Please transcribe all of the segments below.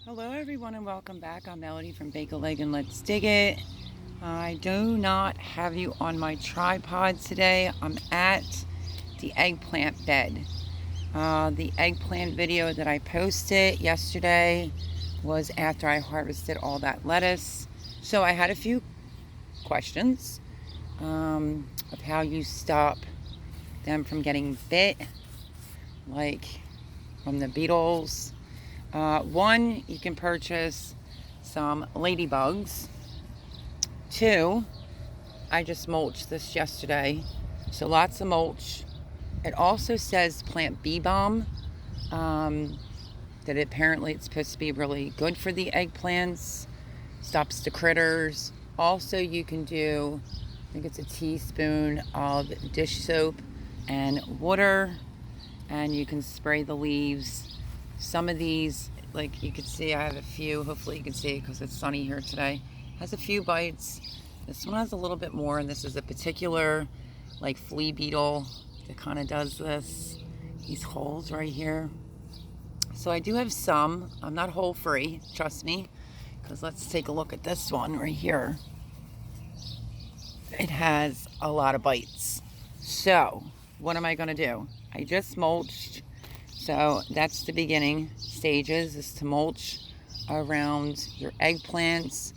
Hello everyone and welcome back. I'm Melody from Bake a Leg and Let's Dig It. I do not have you on my tripod today. I'm at the eggplant bed. The eggplant video that I posted yesterday was after I harvested all that lettuce. So I had a few questions of how you stop them from getting bit, like from the beetles. One, you can purchase some Ladybugs. Two, I just mulched this yesterday, so lots of mulch. It also says plant bee balm, that apparently it's supposed to be really good for the eggplants, stops the critters. Also, you can do, I think it's a teaspoon of dish soap and water, and you can spray the leaves. Some of these, like you can see, I have a few. Hopefully you can see it because it's sunny here today. Has a few bites. This one has a little bit more, and this is a particular like flea beetle that kind of does this. These holes right here. So I do have some. I'm not hole free, trust me, because let's take a look at this one right here. It has a lot of bites. So what am I going to do? I just mulched. So that's the beginning stages, is to mulch around your eggplants.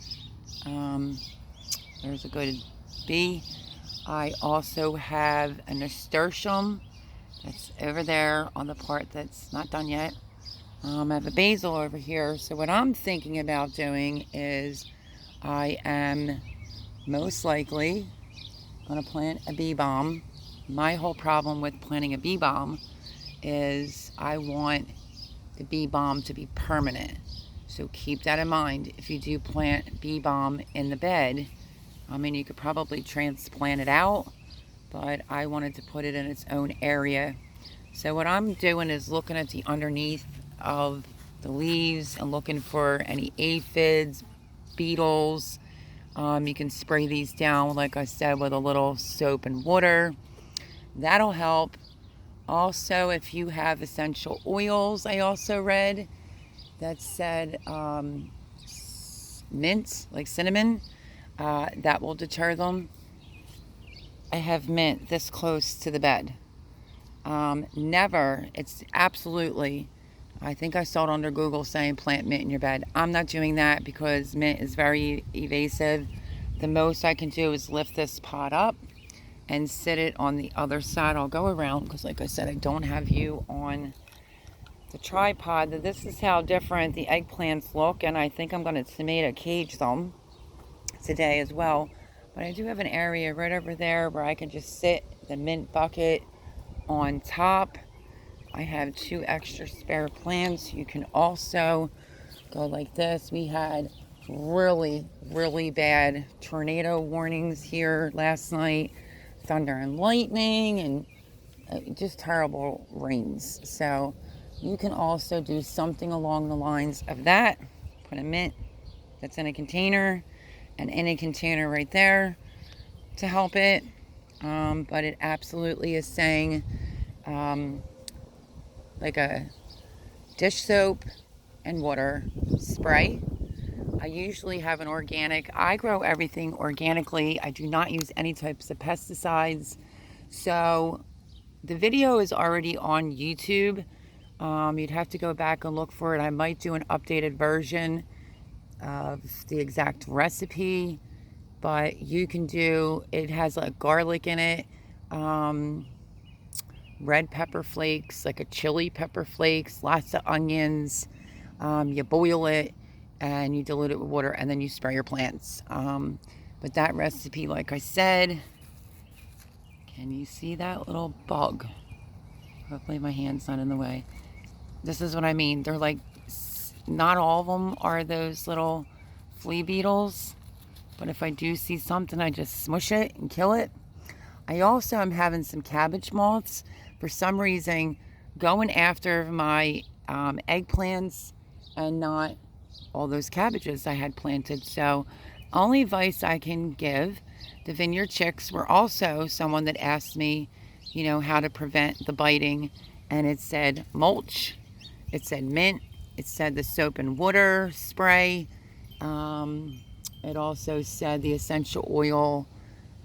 There's a good bee. I also have a nasturtium that's over there on the part that's not done yet. I have a basil over here. So what I'm thinking about doing is I am most likely going to plant a bee balm. My whole problem with planting a bee balm is I want the bee balm to be permanent. So keep that in mind. If you do plant bee balm in the bed, I mean, you could probably transplant it out, but I wanted to put it in its own area. So what I'm doing is looking at the underneath of the leaves and looking for any aphids, beetles. You can spray these down, like I said, with a little soap and water. That'll help. Also, if you have essential oils, I also read that said mint, like cinnamon, that will deter them. I have mint this close to the bed. Never, it's absolutely, I think I saw it under Google saying plant mint in your bed. I'm not doing that because mint is very evasive. The most I can do is lift this pot up and sit it on the other side. I'll go around because, like I said, I don't have you on the tripod. This is how different the eggplants look, and I think I'm going to tomato cage them today as well. But I do have an area right over there where I can just sit the mint bucket on top. I have 2 extra spare plants. You can also go like this. We had really bad tornado warnings here last night. Thunder and lightning and just terrible rains. So you can also do something along the lines of that. Put a mint that's in a container and in a container right there to help it. But it absolutely is saying like a dish soap and water spray. I usually have an organic. I grow everything organically. I do not use any types of pesticides. So the video is already on YouTube. You'd have to go back and look for it. I might do an updated version of the exact recipe, but you can do, it has like garlic in it, red pepper flakes, like a chili pepper flakes, lots of onions. You boil it and you dilute it with water, and then you spray your plants. But that recipe, like I said, can you see that little bug? Hopefully my hand's not in the way. This is what I mean. They're like, not all of them are those little flea beetles, but if I do see something, I just smush it and kill it. I also am having some cabbage moths. For some reason, going after my eggplants and not all those cabbages I had planted. So only advice I can give, the vineyard chicks were also someone that asked me, how to prevent the biting, and it said mulch, it said mint, It said the soap and water spray. It also said the essential oil,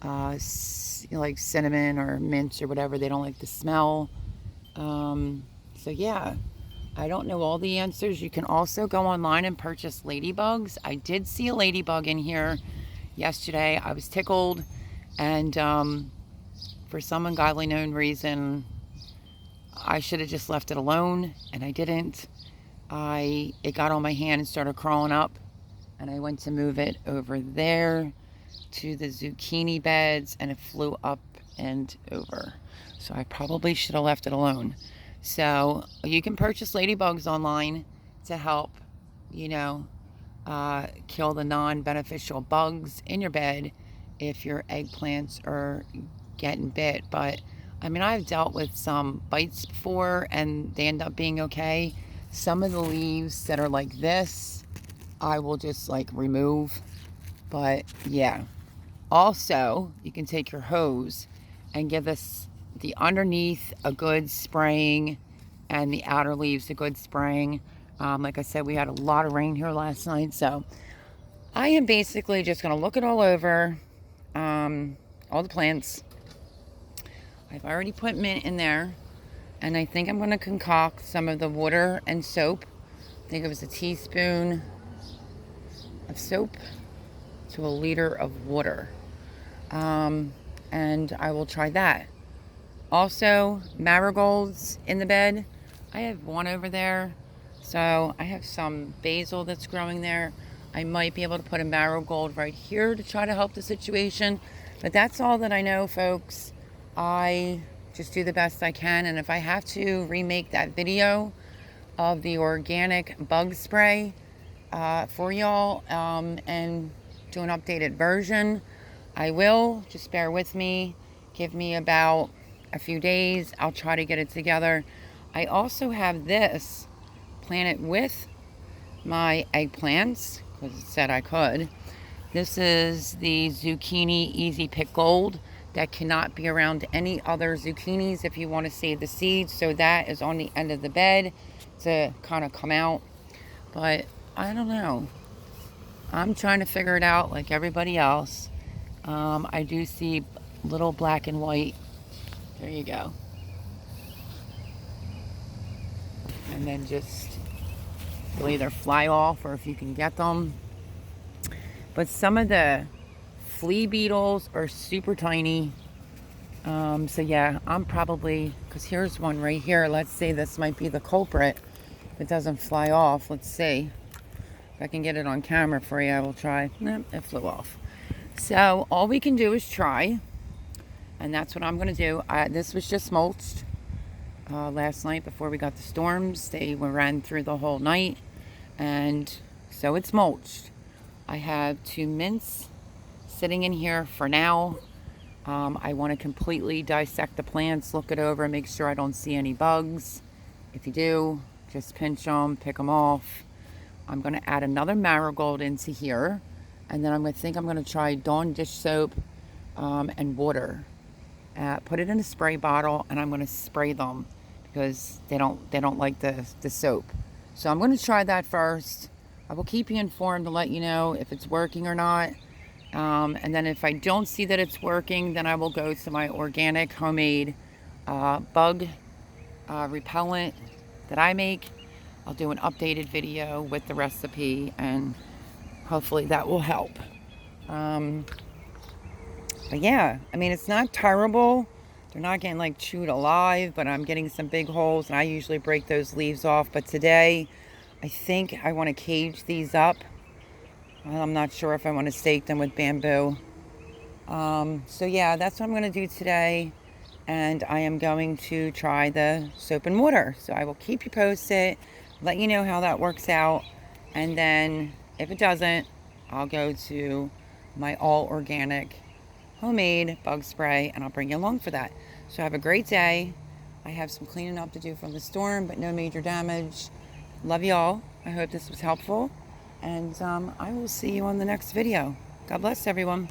like cinnamon or mint or whatever. They don't like the smell. So yeah, I don't know all the answers. You can also go online and purchase ladybugs. I did see a ladybug in here yesterday. I was tickled, and for some ungodly known reason, I should have just left it alone, and I didn't. It got on my hand and started crawling up, and I went to move it over there to the zucchini beds, and it flew up and over. So I probably should have left it alone. So you can purchase ladybugs online to help, you know, kill the non-beneficial bugs in your bed if your eggplants are getting bit. But I mean, I've dealt with some bites before and they end up being okay. Some of the leaves that are like this, I will just like remove. But yeah, also you can take your hose and give this the underneath a good spraying and the outer leaves a good spraying. Like I said, we had a lot of rain here last night, so I am basically just going to look it all over, all the plants. I've already put mint in there, and I think I'm going to concoct some of the water and soap. I think it was a teaspoon of soap to a liter of water, and I will try that. Also, marigolds in the bed. I have one over there. So I have some basil that's growing there. I might be able to put a marigold right here to try to help the situation. But that's all that I know, folks. I just do the best I can. And if I have to remake that video of the organic bug spray for y'all and do an updated version, I will. Just bear with me. Give me about a few days. I'll try to get it together. I also have this planted with my eggplants because it said I could. This is the zucchini easy pick gold that cannot be around any other zucchinis if you want to save the seeds. So that is on the end of the bed to kind of come out. But I don't know. I'm trying to figure it out like everybody else. I do see little black and white. There you go. And then just they'll either fly off or if you can get them. But some of the flea beetles are super tiny. So yeah, I'm probably, because here's one right here. Let's say this might be the culprit. If it doesn't fly off, let's see. If I can get it on camera for you, I will try. Nope, it flew off. So all we can do is try. And that's what I'm going to do. This was just mulched last night before we got the storms. They ran through the whole night. And so it's mulched. I have 2 mints sitting in here for now. I want to completely dissect the plants, look it over, make sure I don't see any bugs. If you do, just pinch them, pick them off. I'm going to add another marigold into here. And then I'm going to try Dawn dish soap and water. Put it in a spray bottle, and I'm going to spray them because they don't like the soap. So I'm going to try that first. I will keep you informed to let you know if it's working or not. And then if I don't see that it's working, then I will go to my organic homemade bug repellent that I make. I'll do an updated video with the recipe, and hopefully that will help. But yeah, I mean, it's not terrible. They're not getting like chewed alive, but I'm getting some big holes, and I usually break those leaves off. But today, I think I want to cage these up. I'm not sure if I want to stake them with bamboo. So yeah, that's what I'm going to do today. And I am going to try the soap and water. So I will keep you posted, let you know how that works out. And then if it doesn't, I'll go to my all organic homemade bug spray, and I'll bring you along for that. So have a great day. I have some cleaning up to do from the storm, but no major damage. Love y'all. I hope this was helpful, and I will see you on the next video. God bless everyone.